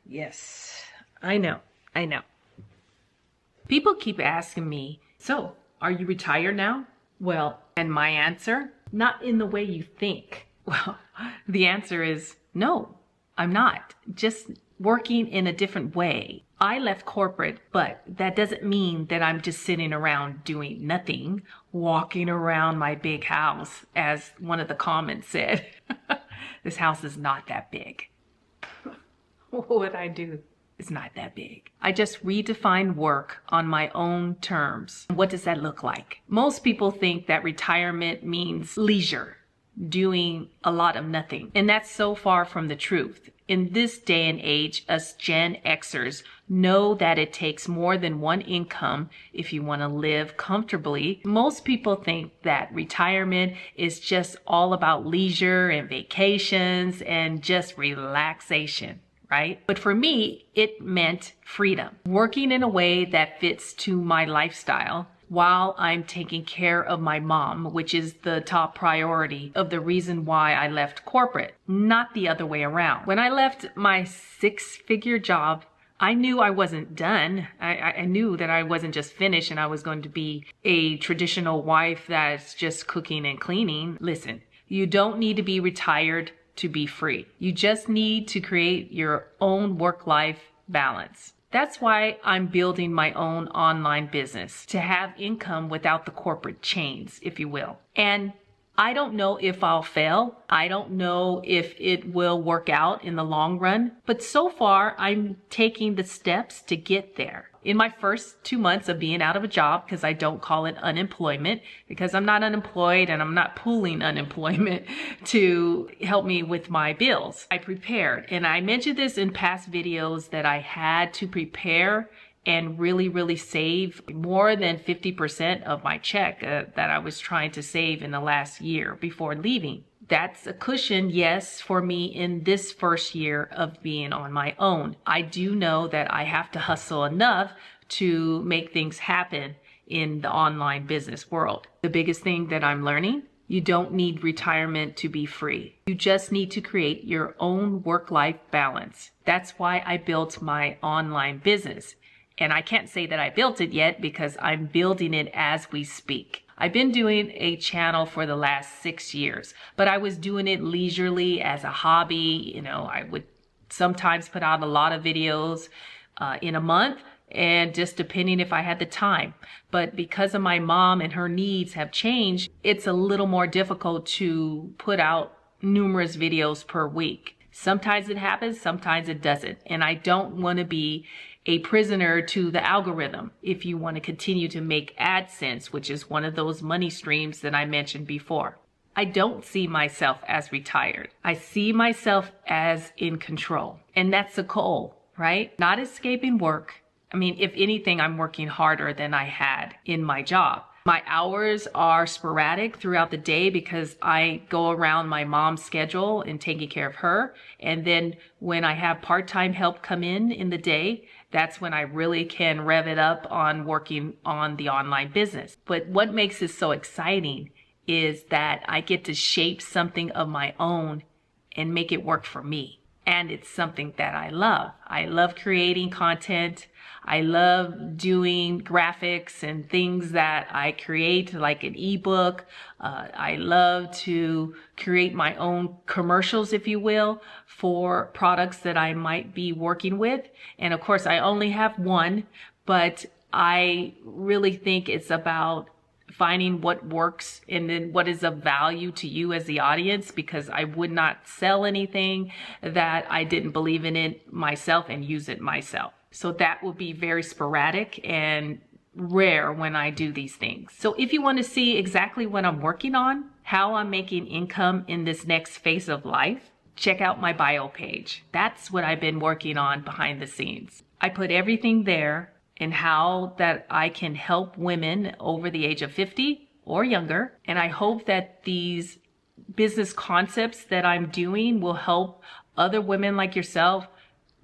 Yes, I know. I know. People keep asking me, so are you retired now? Well, and my answer, not in the way you think. Well, the answer is no, I'm not. Just working in a different way. I left corporate, but that doesn't mean that I'm just sitting around doing nothing, walking around my big house, as one of the comments said. This house is not that big. What I do is not that big. I just redefine work on my own terms. What does that look like? Most people think that retirement means leisure, doing a lot of nothing. And that's so far from the truth. In this day and age, us Gen Xers know that it takes more than one income if you want to live comfortably. Most people think that retirement is just all about leisure and vacations and just relaxation, right? But for me, it meant freedom. Working in a way that fits to my lifestyle while I'm taking care of my mom, which is the top priority of the reason why I left corporate, not the other way around. When I left my six-figure job, I knew I wasn't done. I knew that I wasn't just finished and I was going to be a traditional wife that's just cooking and cleaning. Listen, you don't need to be retired to be free. You just need to create your own work-life balance. That's why I'm building my own online business, to have income without the corporate chains, if you will. And I don't know if I'll fail. I don't know if it will work out in the long run, but so far I'm taking the steps to get there. In my first 2 months of being out of a job, because I don't call it unemployment, because I'm not unemployed and I'm not pooling unemployment to help me with my bills, I prepared. And I mentioned this in past videos that I had to prepare and really save more than 50% of my check that I was trying to save in the last year before leaving. That's a cushion, yes, for me in this first year of being on my own. I do know that I have to hustle enough to make things happen in the online business world. The biggest thing that I'm learning, you don't need retirement to be free. You just need to create your own work-life balance. That's why I built my online business. And I can't say that I built it yet because I'm building it as we speak. I've been doing a channel for the last 6 years, but I was doing it leisurely as a hobby. You know, I would sometimes put out a lot of videos in a month, and just depending if I had the time. But because of my mom and her needs have changed, it's a little more difficult to put out numerous videos per week. Sometimes it happens, sometimes it doesn't. And I don't want to be a prisoner to the algorithm if you want to continue to make AdSense, which is one of those money streams that I mentioned before. I don't see myself as retired. I see myself as in control. And that's the goal, right? Not escaping work. I mean, if anything, I'm working harder than I had in my job. My hours are sporadic throughout the day because I go around my mom's schedule and taking care of her. And then when I have part-time help come in the day, that's when I really can rev it up on working on the online business. But what makes it so exciting is that I get to shape something of my own and make it work for me. And it's something that I love. I love creating content. I love doing graphics and things that I create, like an ebook. I love to create my own commercials, if you will, for products that I might be working with. And of course, I only have one, but I really think it's about finding what works and then what is of value to you as the audience, because I would not sell anything that I didn't believe in it myself and use it myself. So that would be very sporadic and rare when I do these things. So if you want to see exactly what I'm working on, how I'm making income in this next phase of life, check out my bio page. That's what I've been working on behind the scenes. I put everything there and how that I can help women over the age of 50 or younger. And I hope that these business concepts that I'm doing will help other women like yourself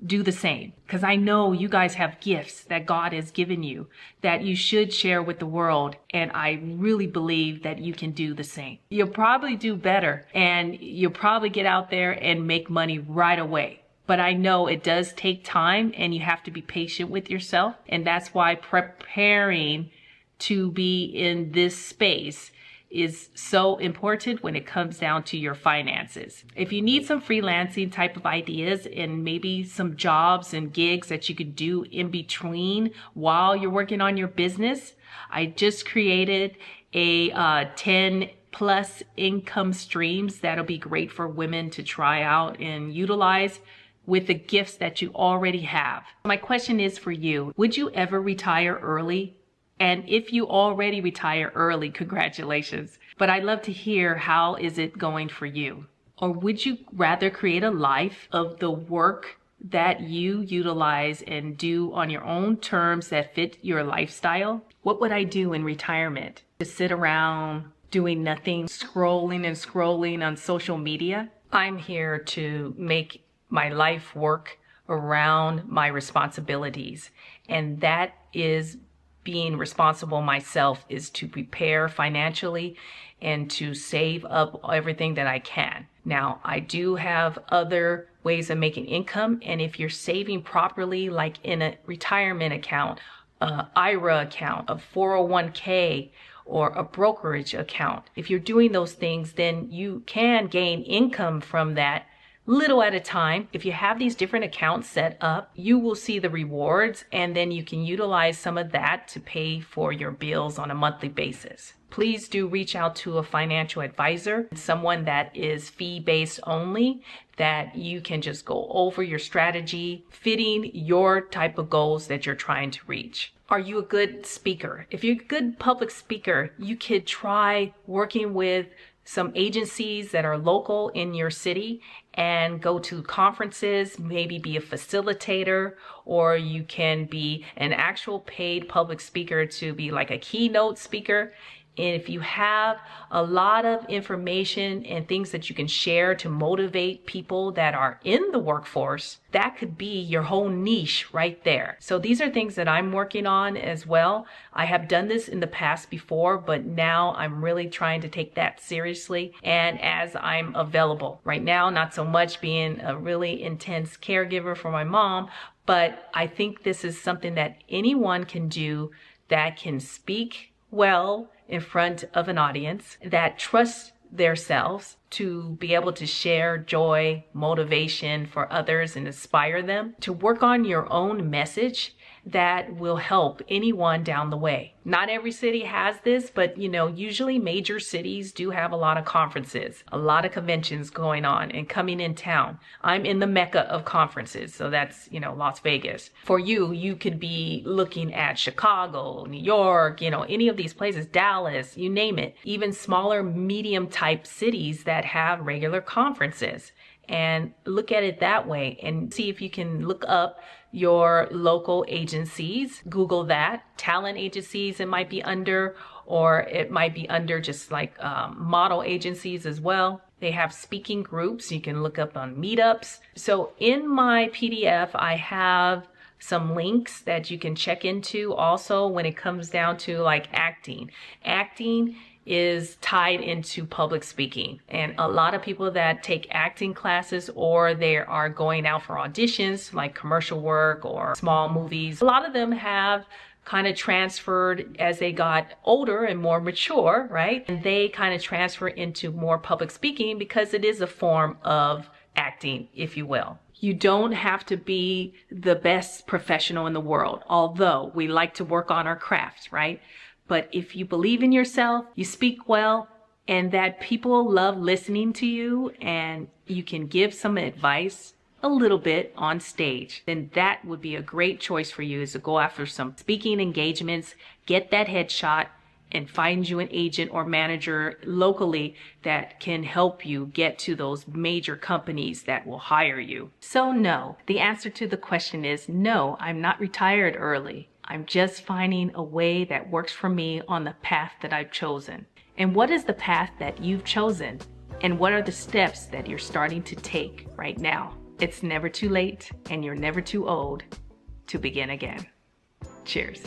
do the same. Because I know you guys have gifts that God has given you that you should share with the world. And I really believe that you can do the same. You'll probably do better and you'll probably get out there and make money right away. But I know it does take time and you have to be patient with yourself. And that's why preparing to be in this space is so important when it comes down to your finances. If you need some freelancing type of ideas and maybe some jobs and gigs that you could do in between while you're working on your business, I just created a 10 plus income streams that'll be great for women to try out and utilize with the gifts that you already have. My question is for you, would you ever retire early? And if you already retire early, congratulations. But I'd love to hear, how is it going for you? Or would you rather create a life of the work that you utilize and do on your own terms that fit your lifestyle? What would I do in retirement? To sit around doing nothing, scrolling and scrolling on social media? I'm here to make my life work around my responsibilities. And that is being responsible myself, is to prepare financially and to save up everything that I can. Now, I do have other ways of making income. And if you're saving properly, like in a retirement account, a IRA account, a 401k, or a brokerage account, if you're doing those things, then you can gain income from that little at a time. If you have these different accounts set up, you will see the rewards, and then you can utilize some of that to pay for your bills on a monthly basis. Please do reach out to a financial advisor, someone that is fee-based only, that you can just go over your strategy, fitting your type of goals that you're trying to reach. Are you a good speaker? If you're a good public speaker, you could try working with some agencies that are local in your city and go to conferences, maybe be a facilitator, or you can be an actual paid public speaker to be like a keynote speaker. And if you have a lot of information and things that you can share to motivate people that are in the workforce, that could be your whole niche right there. So these are things that I'm working on as well. I have done this in the past before, but now I'm really trying to take that seriously. And as I'm available right now, not so much being a really intense caregiver for my mom, but I think this is something that anyone can do that can speak well in front of an audience, that trusts themselves to be able to share joy, motivation for others and inspire them to work on your own message that will help anyone down the way. Not every city has this, but usually major cities do have a lot of conferences, a lot of conventions going on and coming in town. I'm in the mecca of conferences, so that's, Las Vegas. For you, you could be looking at Chicago, New York, any of these places, Dallas, you name it, even smaller, medium type cities that have regular conferences. And look at it that way and see if you can look up your local agencies. Google that. Talent agencies it might be under, or it might be under just like model agencies as well. They have speaking groups. You can look up on meetups. So in my PDF, I have some links that you can check into also when it comes down to like acting. Acting is tied into public speaking, and a lot of people that take acting classes or they are going out for auditions like commercial work or small movies, a lot of them have kind of transferred as they got older and more mature, right? And they kind of transfer into more public speaking because it is a form of acting, if you will. You don't have to be the best professional in the world, although we like to work on our crafts, right? But if you believe in yourself, you speak well, and that people love listening to you, and you can give some advice a little bit on stage, then that would be a great choice for you, is to go after some speaking engagements, get that headshot, and find you an agent or manager locally that can help you get to those major companies that will hire you. So no, the answer to the question is no, I'm not retired early. I'm just finding a way that works for me on the path that I've chosen. And what is the path that you've chosen? And what are the steps that you're starting to take right now? It's never too late, and you're never too old to begin again. Cheers.